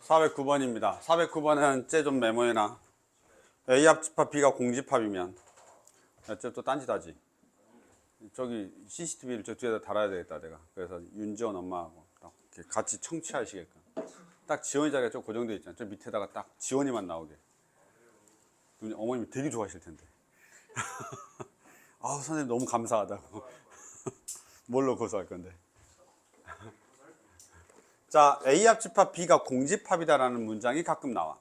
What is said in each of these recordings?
409번입니다. 409번은 쟤 좀 메모해놔. A합집합 B가 공집합이면 쟤 또 딴짓하지. 저기 CCTV를 저 뒤에다 달아야 되겠다 내가. 그래서 윤지원 엄마하고 딱 이렇게 같이 청취하시게끔 딱 지원이 자리가 좀 고정되어 있잖아. 저 밑에다가 딱 지원이만 나오게. 어머님이 되게 좋아하실 텐데. 아우 선생님 너무 감사하다고. 뭘로 고소할 건데. 자, A합집합 B가 공집합이다라는 문장이 가끔 나와.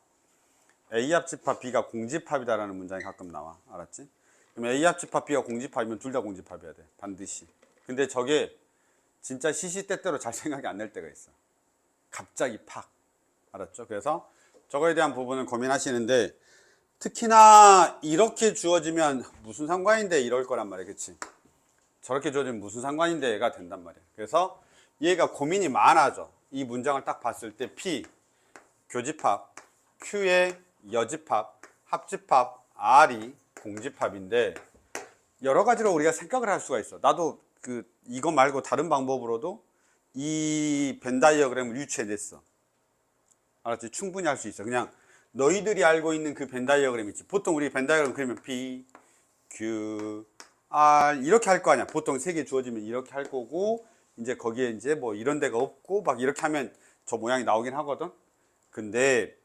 A합집합 B가 공집합이다라는 문장이 가끔 나와. 알았지? 그럼 A합집합 B가 공집합이면 둘 다 공집합이어야 돼. 반드시. 근데 저게 진짜 시시때때로 잘 생각이 안 날 때가 있어. 갑자기 팍. 알았죠? 그래서 저거에 대한 부분은 고민하시는데 특히나 이렇게 주어지면 무슨 상관인데 이럴 거란 말이야. 그치? 저렇게 주어지면 무슨 상관인데가 된단 말이야. 그래서 얘가 고민이 많아져. 이 문장을 딱 봤을 때 P, 교집합, Q의 여집합, 합집합, R이 공집합인데 여러 가지로 우리가 생각을 할 수가 있어. 나도 이거 말고 다른 방법으로도 이 벤 다이어그램을 유추해냈어. 알았지? 충분히 할 수 있어. 그냥 너희들이 알고 있는 그 벤 다이어그램 있지. 보통 우리 벤 다이어그램 그리면 P, Q, R 이렇게 할 거 아니야. 보통 세 개 주어지면 이렇게 할 거고 이제 거기에 이제 뭐 이런 데가 없고 막 이렇게 하면 저 모양이 나오긴 하거든. 근데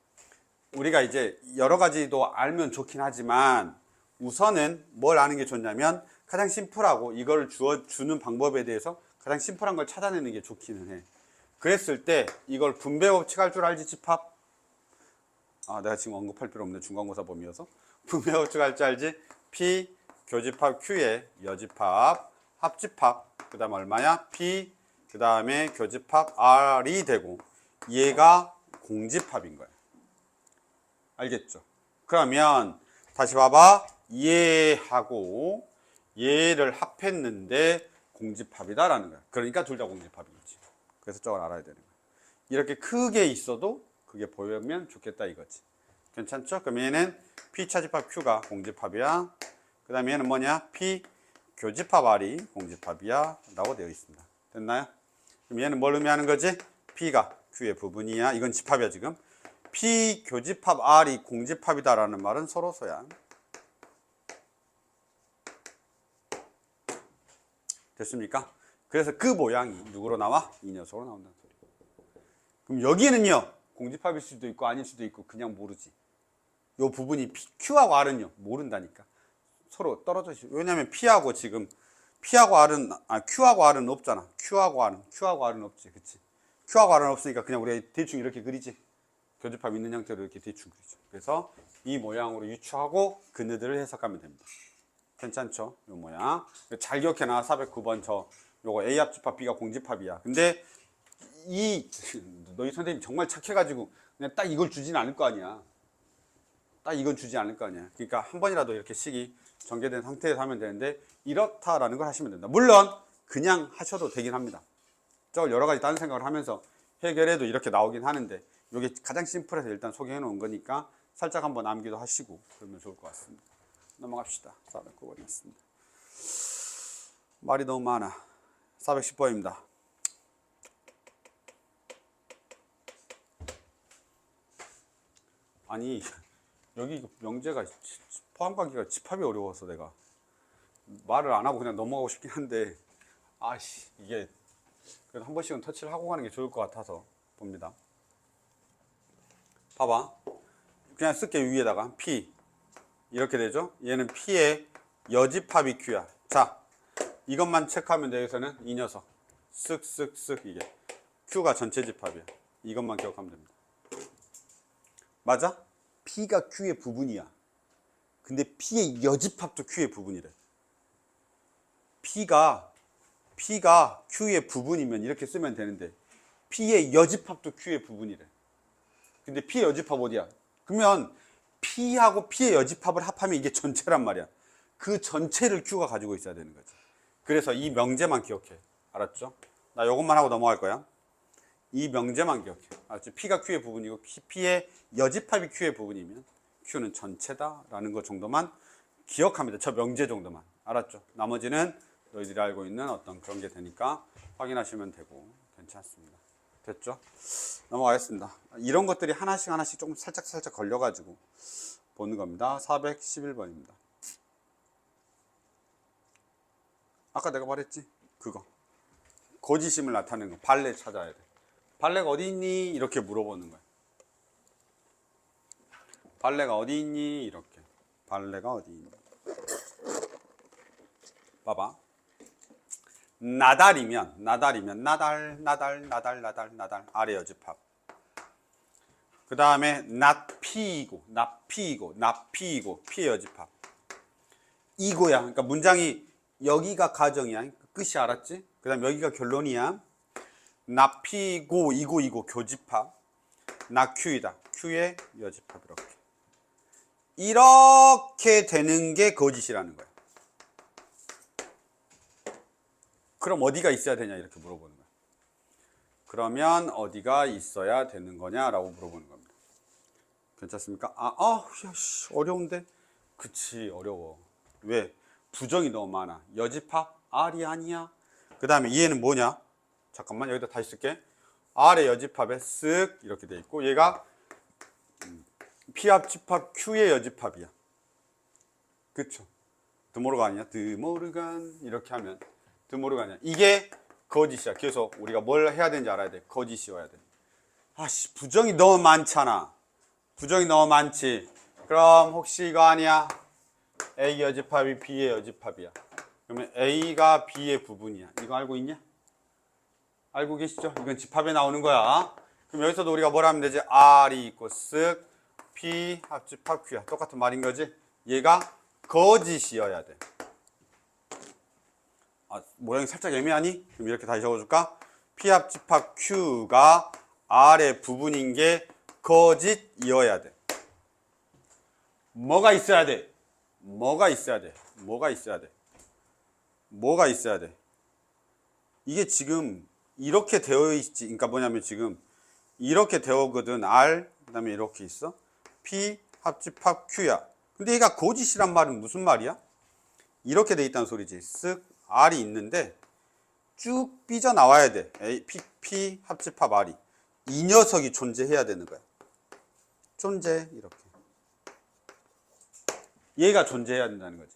우리가 이제 여러 가지도 알면 좋긴 하지만 우선은 뭘 아는 게 좋냐면 가장 심플하고 이걸 주는 방법에 대해서 가장 심플한 걸 찾아내는 게 좋기는 해. 그랬을 때 이걸 분배 법칙 할 줄 알지? 집합? 아, 내가 지금 언급할 필요 없네. 중간고사 범위여서. 분배 법칙 할 줄 알지? P 교집합 Q의 여집합 합집합 그 다음 얼마야? P 그 다음에 교집합 R이 되고 얘가 공집합인 거야. 알겠죠? 그러면 다시 봐봐. 얘하고 얘를 합했는데 공집합이다라는 거야. 그러니까 둘 다 공집합이겠지. 그래서 저걸 알아야 되는 거야. 이렇게 크게 있어도 그게 보이면 좋겠다 이거지. 괜찮죠? 그럼 얘는 P 차집합 Q가 공집합이야. 그 다음에 얘는 뭐냐? P 교집합 R이 공집합이야 라고 되어 있습니다. 됐나요? 그럼 얘는 뭘 의미하는 거지? P가 Q의 부분이야. 이건 집합이야 지금. P 교집합 R이 공집합이다 라는 말은 서로 소양. 됐습니까? 그래서 그 모양이 누구로 나와? 이 녀석으로 나온다는 소리. 그럼 여기는요 공집합일 수도 있고 아닐 수도 있고 그냥 모르지. 이 부분이 Q하고 R은요 모른다니까. 서로 떨어져 있어요. 왜냐면 P하고 지금 P하고 R은 Q하고 R은 없잖아. Q하고 R은 없지. 그치? Q하고 R은 없으니까 그냥 우리가 대충 이렇게 그리지. 교집합 있는 형태로 이렇게 대충 그리죠. 그래서 이 모양으로 유추하고 그네들을 해석하면 됩니다. 괜찮죠? 이 모양. 잘 기억해놔. 409번 요거 A합집합 B가 공집합이야. 근데 너희 선생님 정말 착해가지고 그냥 딱 이걸 주진 않을 거 아니야. 딱 이건 주지 않을 거 아니야. 그러니까 한 번이라도 이렇게 식이 전개된 상태에서 하면 되는데 이렇다라는 걸 하시면 된다. 물론 그냥 하셔도 되긴 합니다. 저걸 여러 가지 다른 생각을 하면서 해결해도 이렇게 나오긴 하는데 이게 가장 심플해서 일단 소개해 놓은 거니까 살짝 한번 암기도 하시고 그러면 좋을 것 같습니다. 넘어갑시다. 409번이었습니다. 말이 너무 많아. 410번입니다. 아니 여기 명제가 포함관계가 집합이 어려워서 내가 말을 안 하고 그냥 넘어가고 싶긴 한데 아씨 이게 그래도 한 번씩은 터치를 하고 가는 게 좋을 것 같아서 봅니다. 봐봐. 그냥 쓸게. 위에다가 P 이렇게 되죠. 얘는 P의 여집합이 Q야. 자 이것만 체크하면 돼. 여기서는 이 녀석 쓱쓱쓱 이게 Q가 전체 집합이야. 이것만 기억하면 됩니다. 맞아? P가 Q의 부분이야. 근데 P의 여집합도 Q의 부분이래. P가 Q의 부분이면 이렇게 쓰면 되는데 P의 여집합도 Q의 부분이래. 근데 P의 여집합 어디야? 그러면 P하고 P의 여집합을 합하면 이게 전체란 말이야. 그 전체를 Q가 가지고 있어야 되는 거지. 그래서 이 명제만 기억해. 알았죠? 나 이것만 하고 넘어갈 거야. 이 명제만 기억해. 알았죠? P가 Q의 부분이고 P의 여집합이 Q의 부분이면 Q는 전체다라는 것 정도만 기억합니다. 저 명제 정도만. 알았죠? 나머지는 너희들이 알고 있는 어떤 그런 게 되니까 확인하시면 되고 괜찮습니다. 됐죠? 넘어가겠습니다. 이런 것들이 하나씩 조금 살짝 걸려가지고 보는 겁니다. 411번입니다. 아까 내가 말했지? 그거. 거짓임을 나타내는 거. 발레 찾아야 돼. 발레가 어디 있니? 이렇게 물어보는 거야. 발레가 어디 있니? 이렇게. 발레가 어디 있니? 봐봐. 나달이면 나달 아래 여집합. 그 다음에 낫피이고 피의 여집합. 이거야. 그러니까 문장이 여기가 가정이야. 끝이 알았지? 그 다음 여기가 결론이야. 낫피고 이거 교집합. 나큐이다. 큐의 여집합. 이렇게 되는 게 거짓이라는 거야. 그럼 어디가 있어야 되냐 이렇게 물어보는 거야. 그러면 어디가 있어야 되는 거냐라고 물어보는 겁니다. 괜찮습니까? 어려운데? 그치, 어려워. 왜? 부정이 너무 많아. 여집합 R이 아니야. 그 다음에 얘는 뭐냐? 잠깐만 여기다 다시 쓸게. R의 여집합에 쓱 이렇게 돼 있고 얘가 P합집합 Q의 여집합이야. 그쵸? 드모르간 아니야? 드모르간 이렇게 하면 드모르간이야. 이게 거짓이야. 그래서 우리가 뭘 해야 되는지 알아야 돼. 거짓이어야 돼. 부정이 너무 많잖아. 부정이 너무 많지. 그럼 혹시 이거 아니야? A 여집합이 B의 여집합이야. 그러면 A가 B의 부분이야. 이거 알고 있냐? 알고 계시죠? 이건 집합에 나오는 거야. 그럼 여기서도 우리가 뭘 하면 되지? R이 있고 쓱 P 합집합 Q야. 똑같은 말인 거지? 얘가 거짓이어야 돼. 모양이 살짝 애매하니? 그럼 이렇게 다시 적어줄까? P 합집합 Q가 R의 부분인 게 거짓이어야 돼. 뭐가 있어야 돼? 뭐가 있어야 돼? 이게 지금 이렇게 되어 있지. 그러니까 뭐냐면 지금 이렇게 되어거든. R 그 다음에 이렇게 있어. P 합집합 Q야. 근데 얘가 거짓이란 말은 무슨 말이야? 이렇게 돼 있다는 소리지. 쓱 R이 있는데 쭉 삐져나와야 돼. P 합집합 R이. 이 녀석이 존재해야 되는 거야. 존재 이렇게. 얘가 존재해야 된다는 거지.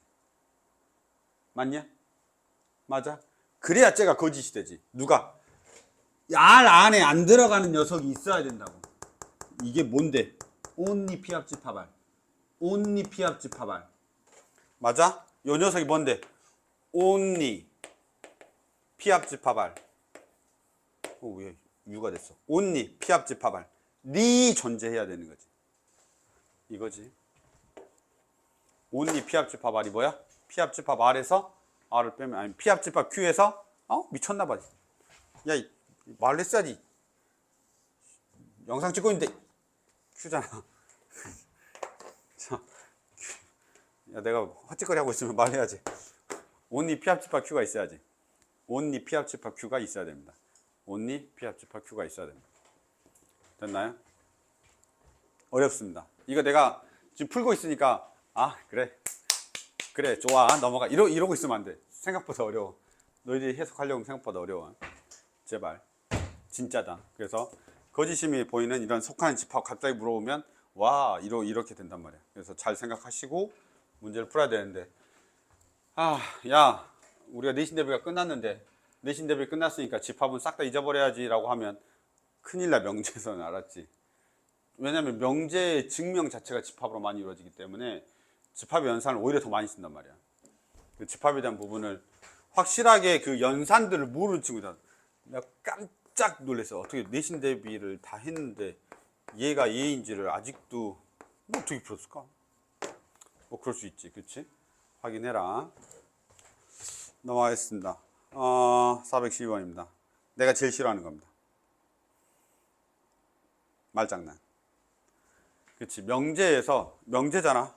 맞냐? 맞아? 그래야 쟤가 거짓이 되지. 누가? R 안에 안 들어가는 녀석이 있어야 된다고. 이게 뭔데? only P 합집합 R. only P 합집합 R. 맞아? 요 녀석이 뭔데? only P 합집합 R. 왜 U가 됐어? only P 합집합 R. 니 존재해야 되는 거지. 이거지. only P 합집합 R이 뭐야? P 합집합 R에서 R을 빼면 아니 P 합집합 Q에서 미쳤나 봐. 야, 말을 했어야지. 영상 찍고 있는데 Q잖아. 야, 내가 헛짓거리 하고 있으면 말해야지. only P 합집합 Q가 있어야지. only P 합집합 Q가 있어야 됩니다. only P 합집합 Q가 있어야 됩니다. 됐나요? 어렵습니다. 이거 내가 지금 풀고 있으니까 그래 좋아 넘어가 이러고 있으면 안 돼. 생각보다 어려워. 너희들이 해석하려면 생각보다 어려워. 제발 진짜다. 그래서 거짓임이 보이는 이런 속하는 집합 갑자기 물어보면 이렇게 된단 말이야. 그래서 잘 생각하시고 문제를 풀어야 되는데 야 우리가 내신 대비가 끝났는데 내신 대비 끝났으니까 집합은 싹 다 잊어버려야지 라고 하면 큰일 나. 명제에서는 알았지. 왜냐면 명제의 증명 자체가 집합으로 많이 이루어지기 때문에 집합의 연산을 오히려 더 많이 쓴단 말이야. 그 집합에 대한 부분을 확실하게 그 연산들을 모르는 친구들. 내가 깜짝 놀랐어. 어떻게 내신 대비를 다 했는데 얘가 얘인지를 아직도 어떻게 풀었을까? 그럴 수 있지. 그치? 확인해라. 넘어가겠습니다. 412번입니다. 내가 제일 싫어하는 겁니다. 말장난. 그치? 명제에서 명제잖아.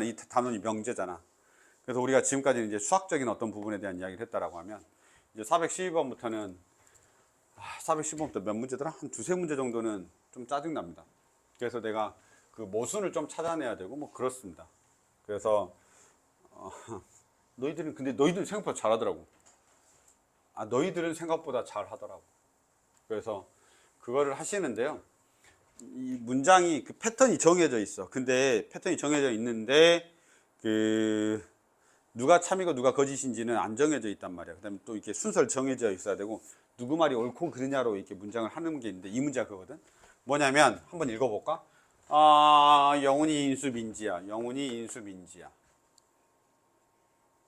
이 단원이 명제잖아. 그래서 우리가 지금까지는 이제 수학적인 어떤 부분에 대한 이야기를 했다라고 하면 이제 412번부터는 412번부터 몇 문제더라? 한 두세 문제 정도는 좀 짜증납니다. 그래서 내가 그 모순을 좀 찾아내야 되고 뭐 그렇습니다. 그래서 너희들은 생각보다 잘하더라고. 너희들은 생각보다 잘하더라고. 그래서 그거를 하시는데요. 이 문장이 그 패턴이 정해져 있어. 근데 패턴이 정해져 있는데 그 누가 참이고 누가 거짓인지는 안 정해져 있단 말이야. 그다음에 또 이렇게 순서를 정해져 있어야 되고 누구 말이 옳고 그르냐로 이렇게 문장을 하는 게 있는데 이 문제가 그거거든. 뭐냐면 한번 읽어볼까? 영훈이 인수 민지야. 영훈이 인수 민지야.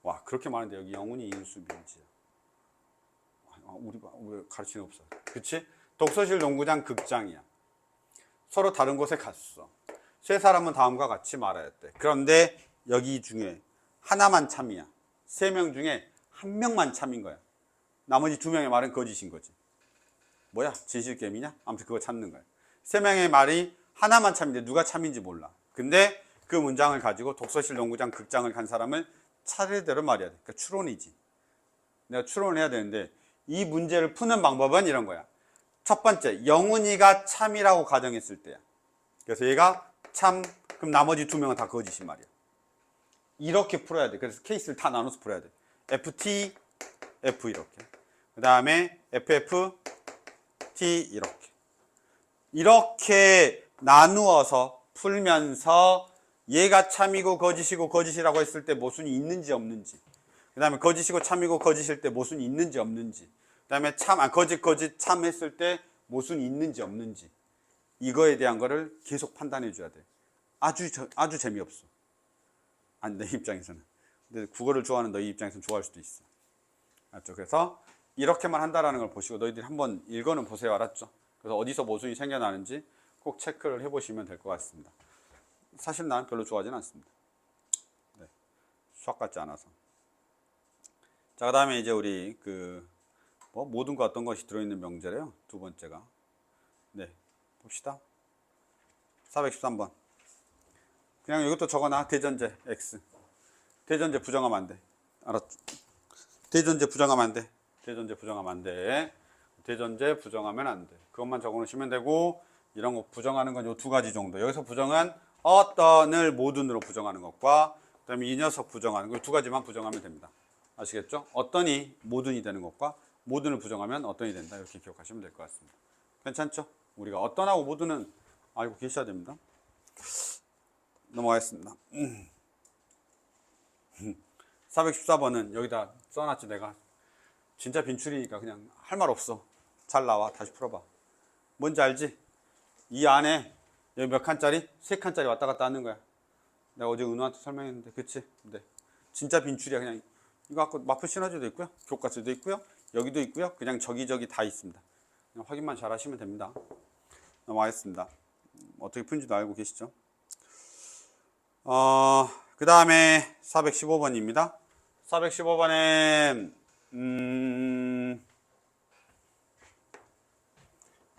와 그렇게 많은데 여기 영훈이 인수 민지야. 우리 가르치는 없어. 그치? 독서실 농구장 극장이야. 서로 다른 곳에 갔어. 세 사람은 다음과 같이 말해야 돼. 그런데 여기 중에 하나만 참이야. 3명 중에 1명만 참인 거야. 나머지 2명의 말은 거짓인 거지. 뭐야? 진실 게임이냐? 아무튼 그거 찾는 거야. 3명의 말이 하나만 참인데 누가 참인지 몰라. 근데 그 문장을 가지고 독서실 농구장 극장을 간 사람을 차례대로 말해야 돼. 그러니까 추론이지. 내가 추론을 해야 되는데 이 문제를 푸는 방법은 이런 거야. 첫 번째, 영훈이가 참이라고 가정했을 때야. 그래서 얘가 참, 그럼 나머지 2명은 다 거짓인 말이야. 이렇게 풀어야 돼. 그래서 케이스를 다 나눠서 풀어야 돼. FT, F 이렇게. 그 다음에 FF, T 이렇게. 이렇게 나누어서 풀면서 얘가 참이고 거짓이고 거짓이라고 했을 때 모순이 있는지 없는지. 그 다음에 거짓이고 참이고 거짓일 때 모순이 있는지 없는지. 그 다음에 거짓 참 했을 때 모순이 있는지 없는지. 이거에 대한 거를 계속 판단해 줘야 돼. 아주 재미없어. 아니, 내 입장에서는. 근데 국어를 좋아하는 너희 입장에서는 좋아할 수도 있어. 알았죠? 그래서 이렇게만 한다라는 걸 보시고 너희들이 한번 읽어는 보세요. 알았죠? 그래서 어디서 모순이 생겨나는지 꼭 체크를 해보시면 될 것 같습니다. 사실 나는 별로 좋아하지는 않습니다. 네. 수학 같지 않아서. 자, 그 다음에 이제 우리 모든 거 어떤 것이 들어있는 명제래요. 두 번째가. 네. 봅시다. 413번. 그냥 이것도 적어놔. 대전제 X. 대전제 부정하면 안 돼. 알았죠? 대전제 부정하면 안 돼. 대전제 부정하면 안 돼. 대전제 부정하면 안 돼. 그것만 적어 놓으시면 되고, 이런 거 부정하는 건 요 2가지 정도. 여기서 부정은 어떤을 모든으로 부정하는 것과, 그 다음에 이 녀석 부정하는 거, 2가지만 부정하면 됩니다. 아시겠죠? 어떤이 모든이 되는 것과, 모든을 부정하면 어떤이 된다. 이렇게 기억하시면 될 것 같습니다. 괜찮죠? 우리가 어떤하고 모든은 알고 계셔야 됩니다. 넘어가겠습니다. 414번은 여기다 써놨지. 내가 진짜 빈출이니까 그냥 할 말 없어. 잘 나와. 다시 풀어봐. 뭔지 알지? 이 안에 여기 몇 칸짜리? 3칸짜리 왔다 갔다 하는 거야. 내가 어제 은우한테 설명했는데, 그치? 네. 진짜 빈출이야. 그냥 이거 아까 마표 시너지도 있고요, 교과서도 있고요, 여기도 있고요. 그냥 저기저기 다 있습니다. 그냥 확인만 잘 하시면 됩니다. 넘어가겠습니다. 어떻게 푼지도 알고 계시죠? 그 다음에 415번입니다. 415번엔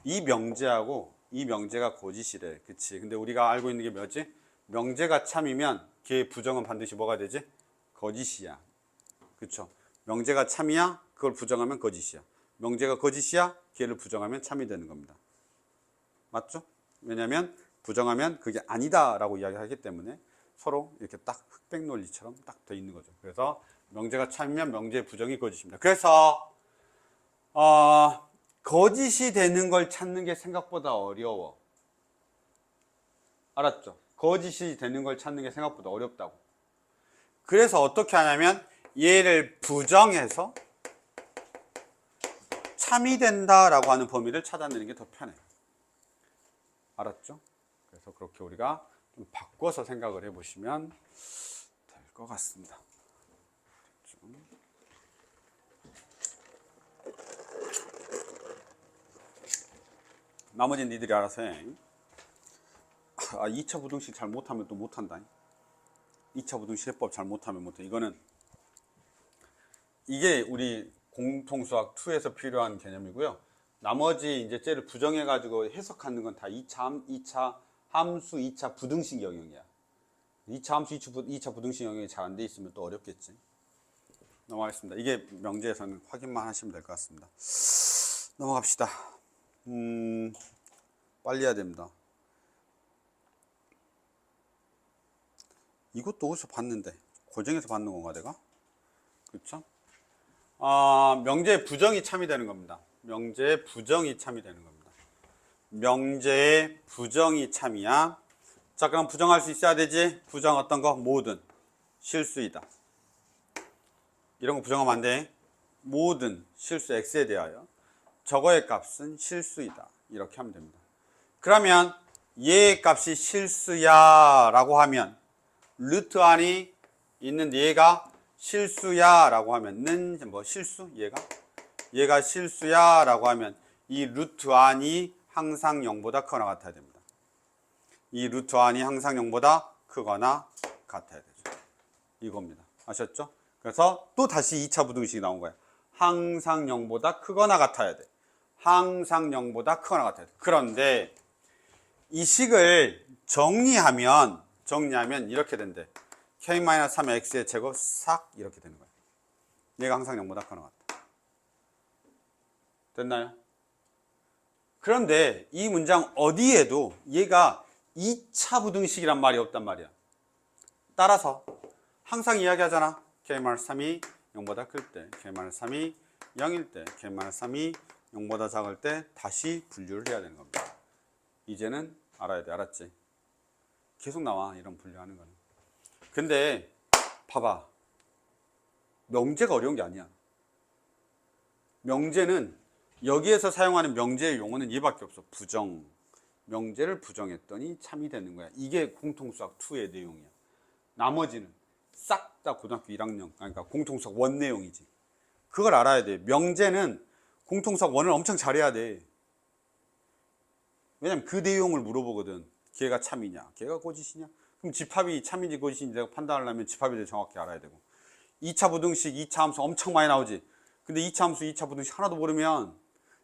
이 명제하고 이 명제가 거짓이래. 그치? 근데 우리가 알고 있는 게 뭐지? 명제가 참이면 걔 부정은 반드시 뭐가 되지? 거짓이야. 그쵸? 명제가 참이야? 그걸 부정하면 거짓이야. 명제가 거짓이야? 걔를 부정하면 참이 되는 겁니다. 맞죠? 왜냐면 부정하면 그게 아니다 라고 이야기하기 때문에 서로 이렇게 딱 흑백 논리처럼 딱 돼 있는 거죠. 그래서 명제가 참이면 명제의 부정이 거짓입니다. 그래서 거짓이 되는 걸 찾는 게 생각보다 어려워. 알았죠? 거짓이 되는 걸 찾는 게 생각보다 어렵다고. 그래서 어떻게 하냐면 얘를 부정해서 참이 된다라고 하는 범위를 찾아내는 게 더 편해. 알았죠? 그래서 그렇게 우리가 좀 바꿔서 생각을 해보시면 될 것 같습니다. 나머지는 니들이 알아서 해. 2차 부등식 잘 못하면 또 못한다. 2차 부등식 해법 잘 못하면 못해. 이게 우리 공통수학 2에서 필요한 개념이고요. 나머지 이제 쟤를 부정해가지고 해석하는 건 다 2차 함수, 2차 부등식 영역이야. 2차 함수, 2차 부등식 영역이 잘 안 돼 있으면 또 어렵겠지. 넘어가겠습니다. 이게 명제에서는 확인만 하시면 될 것 같습니다. 넘어갑시다. 빨리 해야 됩니다. 이것도 어디서 봤는데 고정에서 받는 건가 내가? 그렇죠? 명제 부정이 참이 되는 겁니다. 명제 부정이 참이 되는 겁니다. 명제의 부정이 참이야. 자, 그럼 부정할 수 있어야 되지. 부정 어떤 거? 모든 실수이다. 이런 거 부정하면 안 돼. 모든 실수 x에 대하여 저거의 값은 실수이다. 이렇게 하면 됩니다. 그러면 얘의 값이 실수야 라고 하면 루트 안이 있는 얘가 실수야 라고 하면 는 실수? 얘가 실수야 라고 하면 이 루트 안이 항상 0보다 크거나 같아야 됩니다. 이 루트 안이 항상 0보다 크거나 같아야 되죠. 이겁니다. 아셨죠? 그래서 또 다시 2차 부등식이 나온 거예요. 항상 0보다 크거나 같아야 돼. 항상 0보다 크거나 같아야 돼. 그런데 이 식을 정리하면 이렇게 된대. k-3x의 제곱 싹 이렇게 되는 거예요. 얘가 항상 0보다 크거나 같다. 됐나요? 그런데 이 문장 어디에도 얘가 2차 부등식이란 말이 없단 말이야. 따라서 항상 이야기하잖아. k-3이 0보다 클 때, k-3이 0일 때, k-3이 0보다 작을 때 다시 분류를 해야 되는 겁니다. 이제는 알아야 돼. 알았지? 계속 나와. 이런 분류하는 거는. 근데 봐봐. 명제가 어려운 게 아니야. 명제는 여기에서 사용하는 명제의 용어는 얘밖에 없어. 부정. 명제를 부정했더니 참이 되는 거야. 이게 공통수학 2의 내용이야. 나머지는 싹 다 고등학교 1학년, 그러니까 공통수학 1 내용이지. 그걸 알아야 돼. 명제는 공통수학 1을 엄청 잘해야 돼. 왜냐면 그 내용을 물어보거든. 걔가 참이냐, 걔가 거짓이냐. 그럼 집합이 참인지 거짓인지 내가 판단하려면 집합에 대해 정확히 알아야 되고. 2차 부등식, 2차 함수 엄청 많이 나오지. 근데 2차 함수, 2차 부등식 하나도 모르면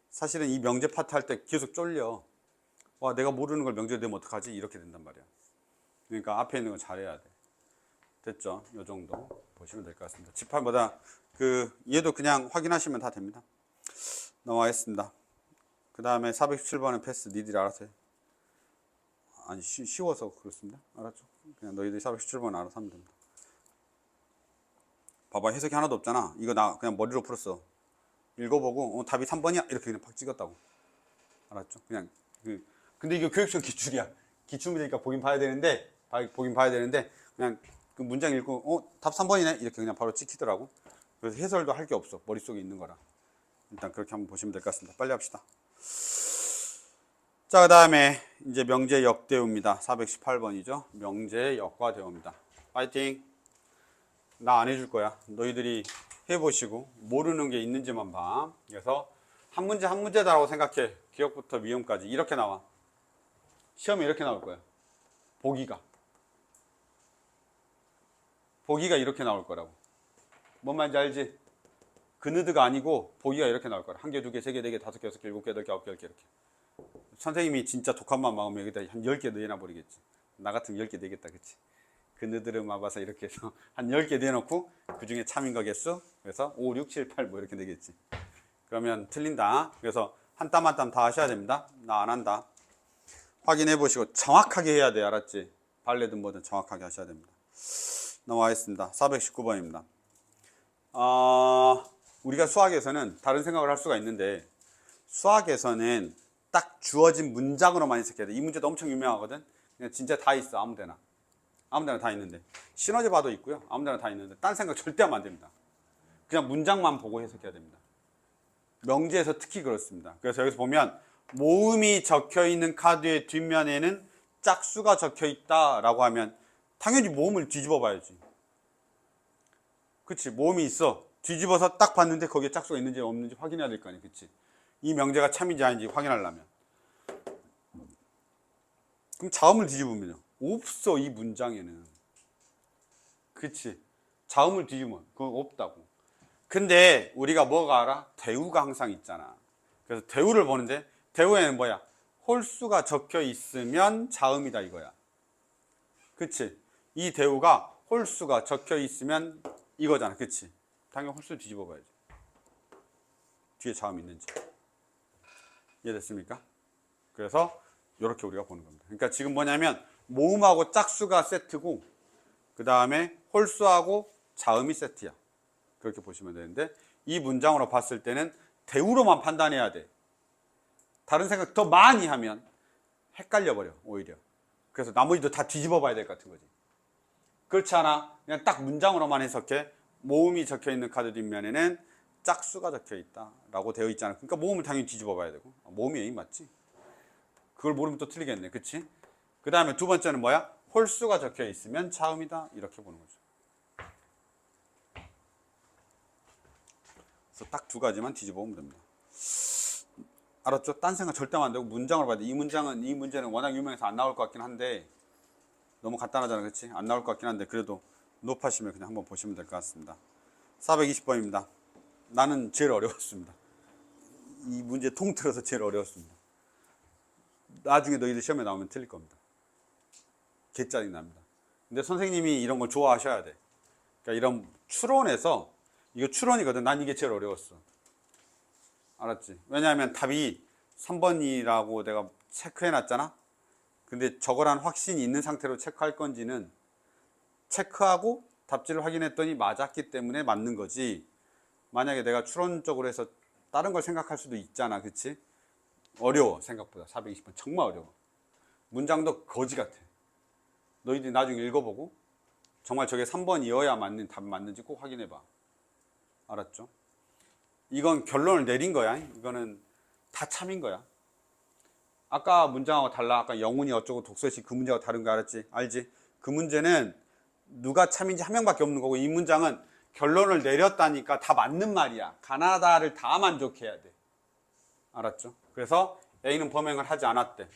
사실은 이 명제 파트 할 때 계속 쫄려. 와, 내가 모르는 걸 명제로 내면 어떡하지? 이렇게 된단 말이야. 그러니까 앞에 있는 거 잘해야 돼. 됐죠? 요 정도 보시면 될 것 같습니다. 집합보다 얘도 그냥 확인하시면 다 됩니다. 넘어가겠습니다. 그 다음에 417번은 패스. 니들이 알아서 해. 아니, 쉬워서 그렇습니다. 알았죠? 그냥 너희들이 417번 알아서 하면 됩니다. 봐봐, 해석이 하나도 없잖아. 이거 나 그냥 머리로 풀었어. 읽어보고 답이 3번이야 이렇게 그냥 팍 찍었다고. 알았죠? 그냥 근데 이거 교육적 기출이야. 기출문제니까 보긴 봐야 되는데 그냥 그 문장 읽고 답 3번이네 이렇게 그냥 바로 찍히더라고. 그래서 해설도 할 게 없어. 머릿속에 있는 거라. 일단 그렇게 한번 보시면 될 것 같습니다. 빨리 합시다. 자, 그 다음에 이제 명제 역대우입니다. 418번이죠. 명제 역과 대우입니다. 파이팅. 나 안 해줄 거야. 너희들이 해보시고 모르는 게 있는지만 봐. 그래서 한 문제 한 문제다라고 생각해. 기억부터 미음까지 이렇게 나와. 시험에 이렇게 나올 거야. 보기가 이렇게 나올 거라고. 뭔 말인지 알지? 그느드가 아니고 보기가 이렇게 나올 거라. 1개, 2개, 3개, 4개, 5개, 6개, 7개, 8개, 9개 이렇게. 선생님이 진짜 독한만 마음에 여기다 한 10개 넣어놔 버리겠지. 나 같으면 10개 내겠다. 그치? 그느드를 마봐서 이렇게 해서 한 10개 내놓고 그 중에 참인 거겠어? 그래서 5, 6, 7, 8 뭐 이렇게 되겠지. 그러면 틀린다. 그래서 한 땀 한 땀 다 하셔야 됩니다. 나 안 한다. 확인해 보시고 정확하게 해야 돼. 알았지? 발레든 뭐든 정확하게 하셔야 됩니다. 넘어가겠습니다. 419번입니다. 우리가 수학에서는 다른 생각을 할 수가 있는데 수학에서는 딱 주어진 문장으로만 해석해야 돼. 이 문제도 엄청 유명하거든. 그냥 진짜 다 있어. 아무데나 다 있는데 시너지 봐도 있고요. 아무데나 다 있는데 딴 생각 절대 하면 안 됩니다. 그냥 문장만 보고 해석해야 됩니다. 명제에서 특히 그렇습니다. 그래서 여기서 보면 모음이 적혀있는 카드의 뒷면에는 짝수가 적혀있다라고 하면 당연히 모음을 뒤집어 봐야지. 그치? 모음이 있어. 뒤집어서 딱 봤는데 거기에 짝수가 있는지 없는지 확인해야 될 거 아니야. 그치? 이 명제가 참인지 아닌지 확인하려면. 그럼 자음을 뒤집으면요. 없어, 이 문장에는. 그치? 자음을 뒤집으면 그건 없다고. 근데 우리가 뭐가 알아? 대우가 항상 있잖아. 그래서 대우를 보는데 대우에는 뭐야? 홀수가 적혀 있으면 자음이다 이거야. 그치? 이 대우가 홀수가 적혀 있으면 이거잖아. 그치? 당연히 홀수 뒤집어 봐야지. 뒤에 자음 있는지. 이해됐습니까? 그래서 이렇게 우리가 보는 겁니다. 그러니까 지금 뭐냐면 모음하고 짝수가 세트고 그 다음에 홀수하고 자음이 세트야. 그렇게 보시면 되는데 이 문장으로 봤을 때는 대우로만 판단해야 돼. 다른 생각 더 많이 하면 헷갈려 버려 오히려. 그래서 나머지도 다 뒤집어 봐야 될 것 같은 거지. 그렇지 않아? 그냥 딱 문장으로만 해석해. 모음이 적혀 있는 카드 뒷면에는 짝수가 적혀 있다 라고 되어 있잖아. 그러니까 모음을 당연히 뒤집어 봐야 되고. 모음이 A 맞지? 그걸 모르면 또 틀리겠네. 그치? 그 다음에 두 번째는 뭐야? 홀수가 적혀 있으면 차음이다. 이렇게 보는 거죠. 그래서 딱 두 가지만 뒤집어 보면 됩니다. 알았죠? 딴 생각 절대 안 되고 문장으로 봐야 돼. 이 문제는 워낙 유명해서 안 나올 것 같긴 한데 너무 간단하잖아. 그치? 안 나올 것 같긴 한데 그래도 높아시면 그냥 한번 보시면 될 것 같습니다. 420번입니다. 나는 제일 어려웠습니다. 이 문제 통틀어서 제일 어려웠습니다. 나중에 너희들 시험에 나오면 틀릴 겁니다. 개짜증 납니다. 근데 선생님이 이런 걸 좋아하셔야 돼. 그러니까 이런 추론에서, 이거 추론이거든. 난 이게 제일 어려웠어. 알았지? 왜냐하면 답이 3번이라고 내가 체크해 놨잖아. 근데 저거란 확신이 있는 상태로 체크할 건지는 체크하고 답지를 확인했더니 맞았기 때문에 맞는 거지. 만약에 내가 추론적으로 해서 다른 걸 생각할 수도 있잖아. 그치? 어려워. 생각보다 420번 정말 어려워. 문장도 거지 같아. 너희들이 나중에 읽어보고 정말 저게 3번이어야 맞는 답 맞는지 꼭 확인해 봐. 알았죠? 이건 결론을 내린 거야. 이거는 다 참인 거야. 아까 문장하고 달라. 아까 영훈이 어쩌고 독서시 그 문제하고 다른 거 알았지? 알지? 그 문제는 누가 참인지 한 명밖에 없는 거고, 이 문장은 결론을 내렸다니까 다 맞는 말이야. 가나다를 다 만족해야 돼. 알았죠? 그래서 A는 범행을 하지 않았대.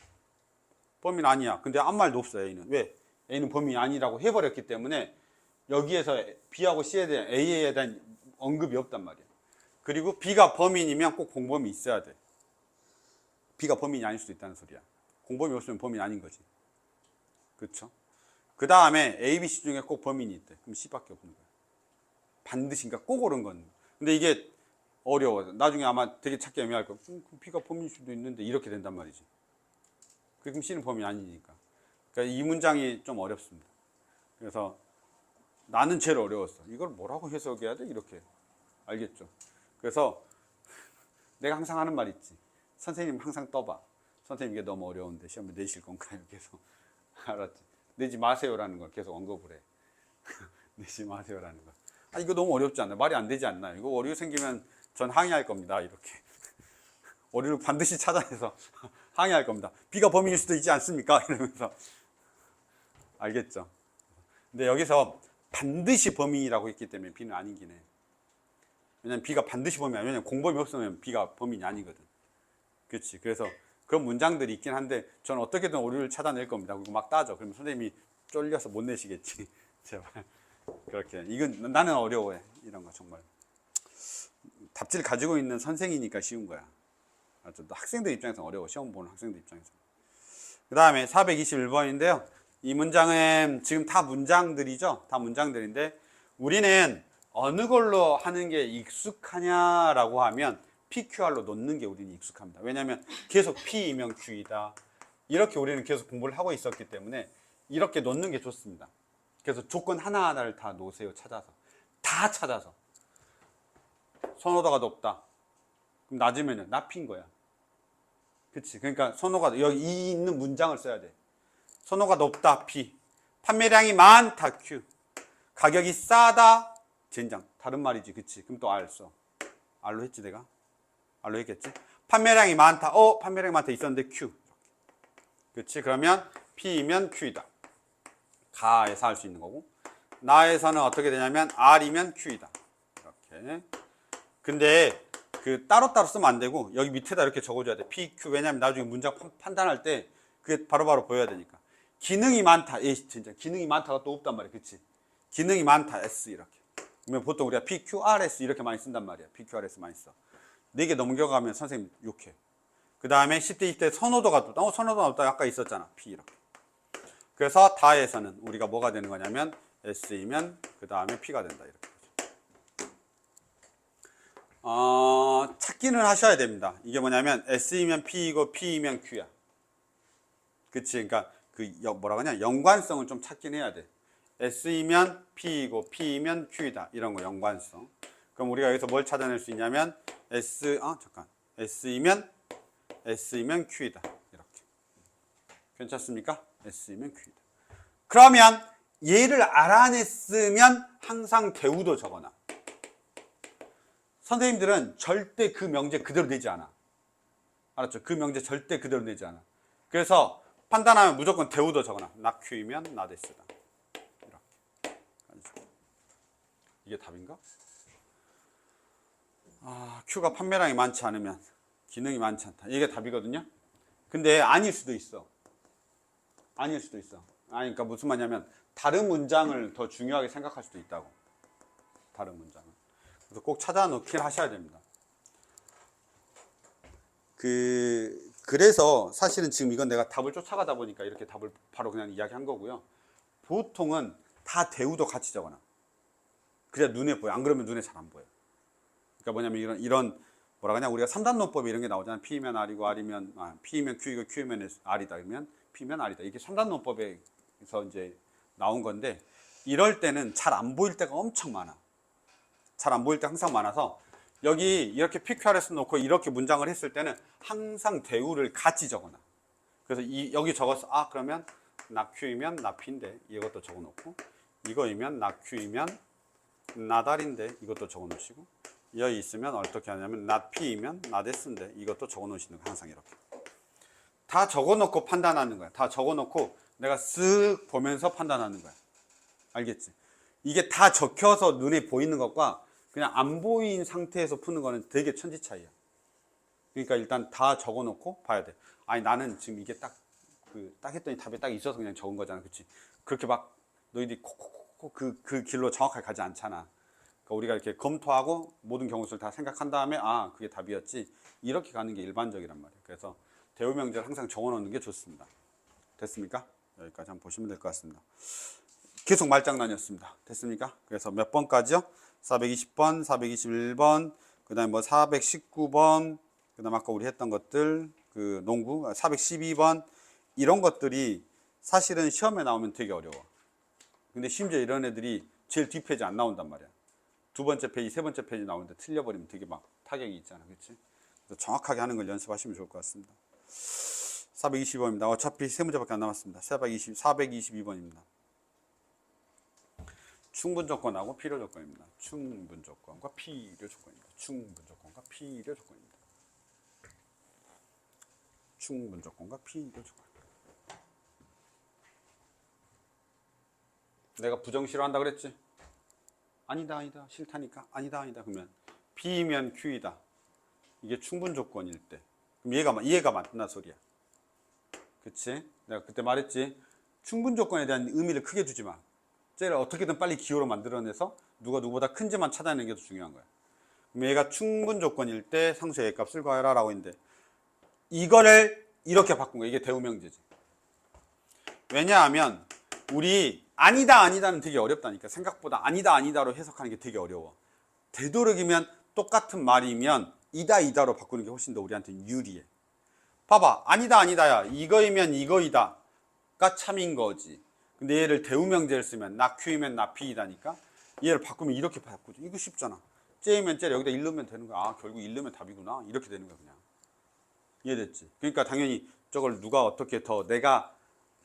범인 아니야. 근데 아무 말도 없어. A는. 왜? A는 범인이 아니라고 해버렸기 때문에 여기에서 B하고 C에 대한 A에 대한 언급이 없단 말이야. 그리고 B가 범인이면 꼭 공범이 있어야 돼. B가 범인이 아닐 수도 있다는 소리야. 공범이 없으면 범인이 아닌 거지. 그렇죠? 그 다음에 A, B, C 중에 꼭 범인이 있대. 그럼 C밖에 없는 거야. 반드시, 그러니까 꼭 옳은 건. 근데 이게 어려워. 나중에 아마 되게 찾기 애매할 거야. B가 범인일 수도 있는데 이렇게 된단 말이지. 그럼 C는 범인이 아니니까. 그러니까 이 문장이 좀 어렵습니다. 그래서 나는 제일 어려웠어. 이걸 뭐라고 해석해야 돼? 이렇게. 알겠죠? 그래서 내가 항상 하는 말 있지. 선생님 항상 떠봐. 선생님 이게 너무 어려운데 시험에 내실 건가요? 계속. 알았지? 내지 마세요라는 걸 계속 언급을 해. 내지 마세요라는 거. 아, 이거 너무 어렵지 않나요? 말이 안 되지 않나요? 이거 오류 생기면 전 항의할 겁니다. 이렇게. 오류를 반드시 찾아내서 항의할 겁니다. B가 범인일 수도 있지 않습니까? 이러면서. 알겠죠? 근데 여기서 반드시 범인이라고 했기 때문에 B는 아니긴 해. 왜냐면 B가 반드시 범인이 아니야. 왜냐면 공범이 없으면 B가 범인이 아니거든. 그렇지. 그래서 그런 문장들이 있긴 한데 저는 어떻게든 오류를 찾아낼 겁니다. 그리고 막 따져. 그러면 선생님이 쫄려서 못 내시겠지. 제발. 그렇게. 이건 나는 어려워해. 이런 거 정말. 답지를 가지고 있는 선생이니까 쉬운 거야. 학생들 입장에서 어려워. 시험 보는 학생들 입장에서. 그 다음에 421번인데요. 이 문장은 지금 다 문장들이죠. 다 문장들인데 우리는 어느 걸로 하는 게 익숙하냐라고 하면 PQR로 놓는 게 우리는 익숙합니다. 왜냐하면 계속 P이면 Q이다. 이렇게 우리는 계속 공부를 하고 있었기 때문에 이렇게 놓는 게 좋습니다. 그래서 조건 하나하나를 다 놓으세요. 찾아서. 다 찾아서. 선호도가 높다. 그럼 낮으면 나 P인 거야. 그치? 그러니까 선호가, 여기 이 있는 문장을 써야 돼. 선호가 높다, P. 판매량이 많다, Q. 가격이 싸다, 젠장. 다른 말이지, 그치? 그럼 또 R 써. R로 했지, 내가? R로 했겠지? 판매량이 많다, 판매량이 많다 있었는데 Q. 그치? 그러면 P이면 Q이다. 가에서 할 수 있는 거고. 나에서는 어떻게 되냐면 R이면 Q이다. 이렇게. 근데 그 따로따로 쓰면 안 되고 여기 밑에다 이렇게 적어줘야 돼. P, Q. 왜냐면 나중에 문장 판단할 때 그게 바로바로 보여야 되니까. 기능이 많다. 진짜 기능이 많다가 또 없단 말이야. 그치? 기능이 많다. S 이렇게. 그러면 보통 우리가 P, Q, R, S 이렇게 많이 쓴단 말이야. P, Q, R, S 많이 써. 4개 넘겨가면 선생님 욕해. 그 다음에 10대, 20대 선호도가 높다. 선호도가 높다. 아까 있었잖아. P 이렇게. 그래서 다에서는 우리가 뭐가 되는 거냐면 S이면 그 다음에 P가 된다. 이렇게. 찾기는 하셔야 됩니다. 이게 뭐냐면 S이면 P이고 P이면 Q야. 그치? 그러니까 뭐라고 하냐? 연관성을 좀 찾긴 해야 돼. S이면 P이고 P이면 Q이다. 이런 거 연관성. 그럼 우리가 여기서 뭘 찾아낼 수 있냐면 S이면 Q이다. 이렇게. 괜찮습니까? S이면 Q이다. 그러면 얘를 알아냈으면 항상 대우도 적어놔. 선생님들은 절대 그 명제 그대로 내지 않아. 알았죠? 그 명제 절대 그대로 내지 않아. 그래서 판단하면 무조건 대우도 적어놔. 나 Q이면 나 S다. 이렇게. 이게 답인가? Q가 판매량이 많지 않으면 기능이 많지 않다. 이게 답이거든요. 근데 아닐 수도 있어. 아닐 수도 있어. 아니, 그러니까 무슨 말이냐면 다른 문장을 더 중요하게 생각할 수도 있다고. 다른 문장을. 그래서 꼭 찾아놓긴 하셔야 됩니다. 그래서 사실은 지금 이건 내가 답을 쫓아가다 보니까 이렇게 답을 바로 그냥 이야기한 거고요. 보통은 다 대우도 같이 적어놔. 그래야 눈에 보여. 안 그러면 눈에 잘 안 보여. 그러니까 뭐냐면 이런 뭐라 그냥 우리가 3단 논법에 이런 게 나오잖아. P면 R이고 R이면 P면 Q이고 Q면 R이다. 그러면 P면 R이다. 이게 3단 논법에서 이제 나온 건데 이럴 때는 잘 안 보일 때가 엄청 많아. 잘 안 보일 때 항상 많아서 여기 이렇게 PQRS 놓고 이렇게 문장을 했을 때는 항상 대우를 같이 적어놔. 그래서 여기 적었어. 그러면 나 Q이면 나 P인데 이것도 적어놓고 이거이면 나 Q이면 나 달인데 이것도 적어놓으시고 여기 있으면 어떻게 하냐면 나 P이면 나 S인데 이것도 적어놓으시는 거 항상 이렇게 다 적어놓고 판단하는 거야. 다 적어놓고 내가 쓱 보면서 판단하는 거야. 알겠지? 이게 다 적혀서 눈에 보이는 것과 그냥 안 보인 상태에서 푸는 거는 되게 천지 차이야. 그러니까 일단 다 적어놓고 봐야 돼. 아니 나는 지금 이게 딱 했더니 답이 딱 있어서 그냥 적은 거잖아. 그렇지? 그렇게 막 너희들이 콕콕콕 그 길로 정확하게 가지 않잖아. 그러니까 우리가 이렇게 검토하고 모든 경우수를 다 생각한 다음에 그게 답이었지. 이렇게 가는 게 일반적이란 말이에요. 그래서 대우 명제를 항상 적어놓는 게 좋습니다. 됐습니까? 여기까지 한번 보시면 될 것 같습니다. 계속 말장난이었습니다. 됐습니까? 그래서 몇 번까지요? 420번, 421번, 그 다음에 뭐 419번, 그 다음에 아까 우리 했던 것들, 그 농구, 412번, 이런 것들이 사실은 시험에 나오면 되게 어려워. 근데 심지어 이런 애들이 제일 뒷페이지 안 나온단 말이야. 두 번째 페이지, 세 번째 페이지 나오는데 틀려버리면 되게 막 타격이 있잖아. 그치? 그래서 정확하게 하는 걸 연습하시면 좋을 것 같습니다. 420번입니다. 어차피 세 문제밖에 안 남았습니다. 422번입니다. 충분 조건하고 필요 조건입니다. 충분 조건과 필요 조건입니다. 충분 조건과 필요 조건입니다. 충분 조건과 필요 조건. 내가 부정 싫어한다 그랬지? 아니다 싫다니까 아니다 그러면 B면 Q이다. 이게 충분 조건일 때 그럼 이해가 맞나 소리야. 그치? 내가 그때 말했지. 충분 조건에 대한 의미를 크게 두지 마. 쟤를 어떻게든 빨리 기호로 만들어내서 누가 누구보다 큰지만 찾아내는 게 더 중요한 거야. 그럼 얘가 충분 조건일 때 상수의 값을 구하라 라고 했는데 이거를 이렇게 바꾼 거야. 이게 대우명제지. 왜냐하면 우리 아니다는 되게 어렵다니까. 생각보다 아니다로 해석하는 게 되게 어려워. 되도록이면 똑같은 말이면 이다로 바꾸는 게 훨씬 더 우리한테는 유리해. 봐봐. 아니다야. 이거이면 이거이다가 참인 거지. 근데 얘를 대우명제를 쓰면 나 Q이면 나 P이다니까 얘를 바꾸면 이렇게 바꾸죠. 이거 쉽잖아. 쟤이면 쟤 여기다 1 넣으면 되는 거야. 결국 1 넣으면 답이구나. 이렇게 되는 거야 그냥. 이해됐지? 그러니까 당연히 저걸 누가 어떻게 더 내가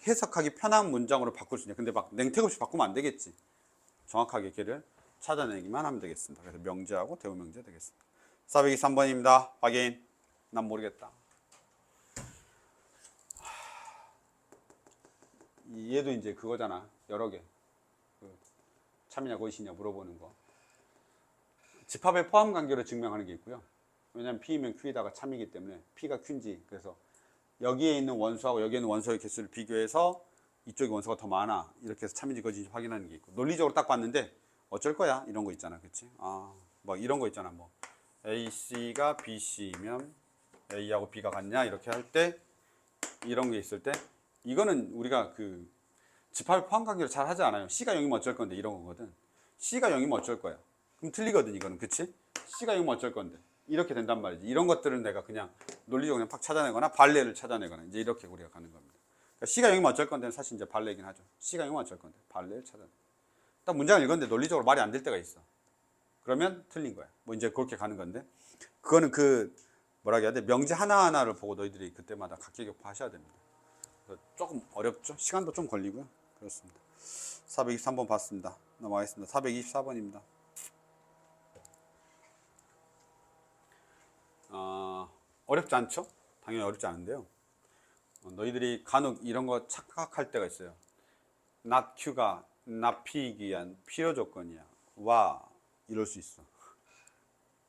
해석하기 편한 문장으로 바꿀 수 있냐. 근데 막 냉택 없이 바꾸면 안 되겠지. 정확하게 걔를 찾아내기만 하면 되겠습니다. 그래서 명제하고 대우명제 되겠습니다. 423번입니다. 확인. 난 모르겠다. 얘도 이제 그거잖아. 여러 개. 참이냐 것이냐 물어보는 거. 집합의 포함 관계로 증명하는 게 있고요. 왜냐하면 P이면 Q에다가 참이기 때문에 P가 Q인지 그래서 여기에 있는 원수하고 여기에 있는 원수의 개수를 비교해서 이쪽의 원수가 더 많아. 이렇게 해서 참인지 거짓인지 확인하는 게 있고 논리적으로 딱 봤는데 어쩔 거야 이런 거 있잖아. 그치? 막 이런 거 있잖아. 뭐 AC가 BC면 A하고 B가 같냐 이렇게 할 때 이런 게 있을 때 이거는 우리가 그 집합의 포함 관계를 잘 하지 않아요. C가 0이면 어쩔 건데 이런 거거든. C가 0이면 어쩔 거야. 그럼 틀리거든 이거는. 그치? C가 0이면 어쩔 건데 이렇게 된단 말이지. 이런 것들은 내가 그냥 논리적으로 그냥 팍 찾아내거나 발레를 찾아내거나 이제 이렇게 우리가 가는 겁니다. 그러니까 C가 0이면 어쩔 건데는 사실 이제 발레이긴 하죠. C가 0이면 어쩔 건데 발레를 찾아내. 딱 문장을 읽었는데 논리적으로 말이 안 될 때가 있어. 그러면 틀린 거야. 뭐 이제 그렇게 가는 건데 그거는 뭐라 해야 돼? 명제 하나하나를 보고 너희들이 그때마다 각계격파 하셔야 됩니다. 조금 어렵죠? 시간도 좀 걸리고요. 그렇습니다. 423번 봤습니다. 넘어가겠습니다. 424번입니다. 어렵지 않죠? 당연히 어렵지 않은데요. 너희들이 간혹 이런 거 착각할 때가 있어요. not Q가 not P이기 위한 필요 조건이야. 와, 이럴 수 있어.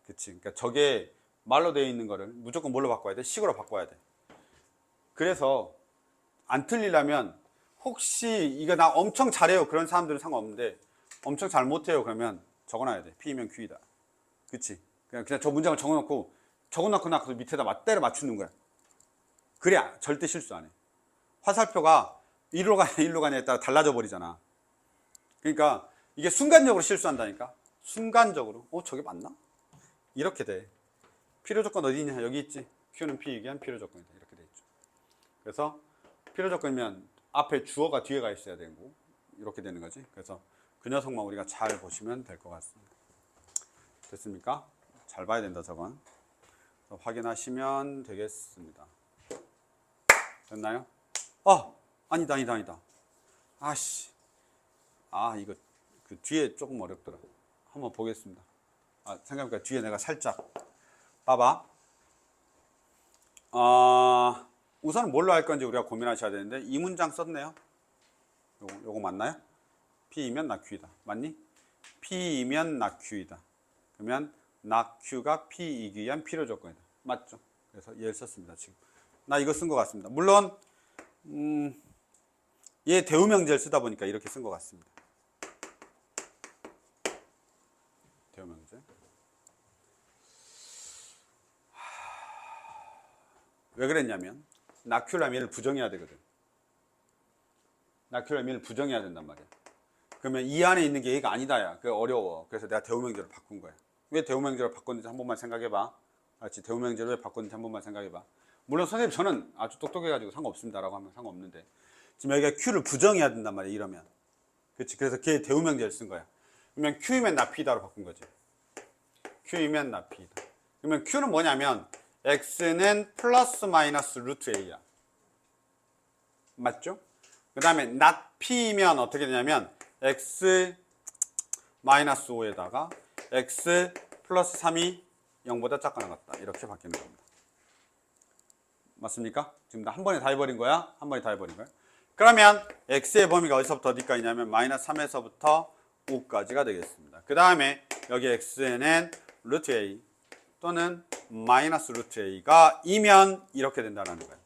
그치? 그러니까 저게 말로 되어 있는 거를 무조건 뭘로 바꿔야 돼? 식으로 바꿔야 돼. 그래서 안 틀리려면 혹시 이거 나 엄청 잘해요 그런 사람들은 상관없는데 엄청 잘 못해요 그러면 적어놔야 돼. P이면 Q이다. 그치? 그냥 저 문장을 적어놓고 나서 밑에다 맞대로 맞추는 거야. 그래 절대 실수 안 해. 화살표가 이리로 가냐 일로 가냐에 따라 달라져 버리잖아. 그러니까 이게 순간적으로 실수한다니까. 순간적으로 저게 맞나? 이렇게 돼. 필요 조건 어디 있냐? 여기 있지. Q는 P이기 위한 필요 조건이다. 이렇게 돼 있죠. 그래서 필요 조건이면 앞에 주어가 뒤에 가 있어야 되고 이렇게 되는 거지. 그래서 그 녀석만 우리가 잘 보시면 될 것 같습니다. 됐습니까? 잘 봐야 된다 저건. 확인하시면 되겠습니다. 됐나요? 아니다. 아씨. 이거 그 뒤에 조금 어렵더라. 한번 보겠습니다. 생각해보니까 뒤에 내가 살짝 봐봐. 우선 뭘로 할 건지 우리가 고민하셔야 되는데 이 문장 썼네요. 요거 맞나요? P이면 not Q이다. 맞니? P이면 not Q이다. 그러면 not Q가 P이기 위한 필요 조건이다. 맞죠? 그래서 얘를 썼습니다. 지금 나 이거 쓴 것 같습니다. 물론 얘 대우명제를 쓰다 보니까 이렇게 쓴 것 같습니다. 대우명제. 왜 그랬냐면 not Q라면 얘를 부정해야 되거든. not Q라면 얘를 부정해야 된단 말이야. 그러면 이 안에 있는 게 얘가 아니다야. 그게 어려워. 그래서 내가 대우명제로 바꾼 거야. 왜 대우명제로 바꿨는지 한 번만 생각해봐. 알았지? 대우명제로 왜 바꿨는지 한 번만 생각해봐. 물론 선생님 저는 아주 똑똑해가지고 상관없습니다라고 하면 상관없는데 지금 여기가 Q를 부정해야 된단 말이야. 이러면. 그렇지? 그래서 걔 대우명제를 쓴 거야. 그러면 Q이면 not P다로 바꾼 거지. Q이면 not P다. 그러면 Q는 뭐냐면 X는 플러스 마이너스 루트 A야. 맞죠? 그 다음에 not P면 어떻게 되냐면 X 마이너스 5에다가 X 플러스 3이 0보다 작거나 같다. 이렇게 바뀌는 겁니다. 맞습니까? 지금 한 번에 다 해버린 거야? 한 번에 다 해버린 거야? 그러면 X의 범위가 어디서부터 어디까지냐면 마이너스 3에서부터 5까지가 되겠습니다. 그 다음에 여기 X는 루트 A 또는 마이너스 루트 A가 이면 이렇게 된다는 거예요.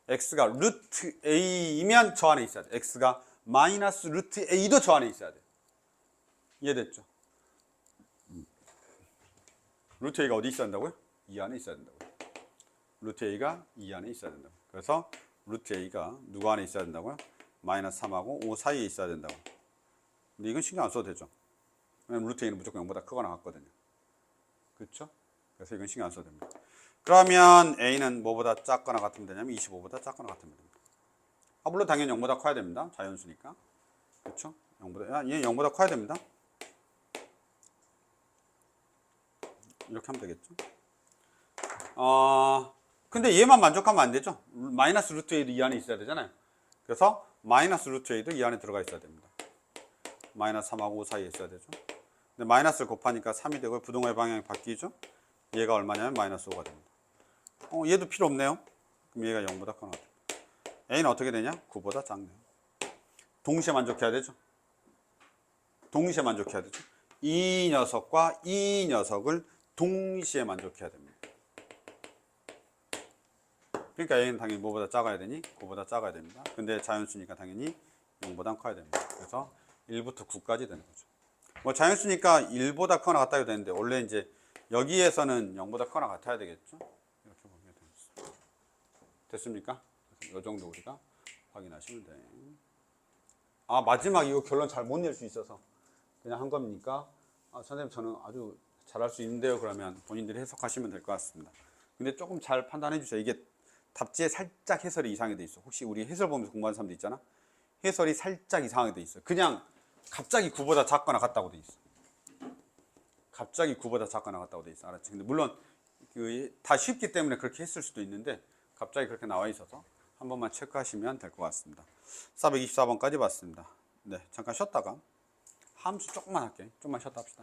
X가 루트 A이면 저 안에 있어야 돼. X가 마이너스 루트 A도 저 안에 있어야 돼. 이해됐죠? 루트 A가 어디 있어야 된다고요? 이 안에 있어야 된다고요. 루트 A가 이 안에 있어야 된다고. 그래서 루트 A가 누구 안에 있어야 된다고요? 마이너스 3하고 5 사이에 있어야 된다고. 근데 이건 신경 안 써도 되죠. 왜냐면 루트 A는 무조건 0보다 크거나 같거든요. 그렇죠? 그래서 이건 신경 안 써도 됩니다. 그러면 A는 뭐보다 작거나 같으면 되냐면 25보다 작거나 같으면 됩니다. 물론 당연히 0보다 커야 됩니다. 자연수니까. 그렇죠? 0보다, 얘 0보다 커야 됩니다. 이렇게 하면 되겠죠? 근데 얘만 만족하면 안 되죠? 마이너스 루트 A도 이 안에 있어야 되잖아요. 그래서 마이너스 루트 A도 이 안에 들어가 있어야 됩니다. 마이너스 3하고 5 사이에 있어야 되죠. 근데 마이너스를 곱하니까 3이 되고 부동의 방향이 바뀌죠? 얘가 얼마냐면 마이너스 5가 됩니다. 얘도 필요 없네요. 그럼 얘가 0보다 커나. A는 어떻게 되냐? 9보다 작네요. 동시에 만족해야 되죠? 동시에 만족해야 되죠? 이 녀석과 이 녀석을 동시에 만족해야 됩니다. 그러니까 A는 당연히 뭐보다 작아야 되니? 9보다 작아야 됩니다. 근데 자연수니까 당연히 0보다 커야 됩니다. 그래서 1부터 9까지 되는 거죠. 뭐 자연수니까 1보다 커나 같아야 되는데 원래 이제 여기에서는 0보다 커나 같아야 되겠죠? 이렇게 보면 되겠습니다. 됐습니까? 이 정도 우리가 확인하시면 돼요. 마지막 이거 결론 잘 못 낼 수 있어서 그냥 한 겁니까? 선생님 저는 아주 잘할 수 있는데요. 그러면 본인들이 해석하시면 될 것 같습니다. 근데 조금 잘 판단해 주세요. 이게 답지에 살짝 해설이 이상하게 돼 있어. 혹시 우리 해설 보면서 공부하는 사람들 있잖아. 해설이 살짝 이상하게 돼 있어. 그냥 갑자기 9보다 작거나 같다고 돼 있어. 갑자기 9보다 작거나 같다고 돼 있어. 알았지? 근데 물론 다 쉽기 때문에 그렇게 했을 수도 있는데 갑자기 그렇게 나와 있어서 한 번만 체크하시면 될 것 같습니다. 424번까지 봤습니다. 네, 잠깐 쉬었다가 함수 조금만 할게. 좀만 쉬었다 합시다.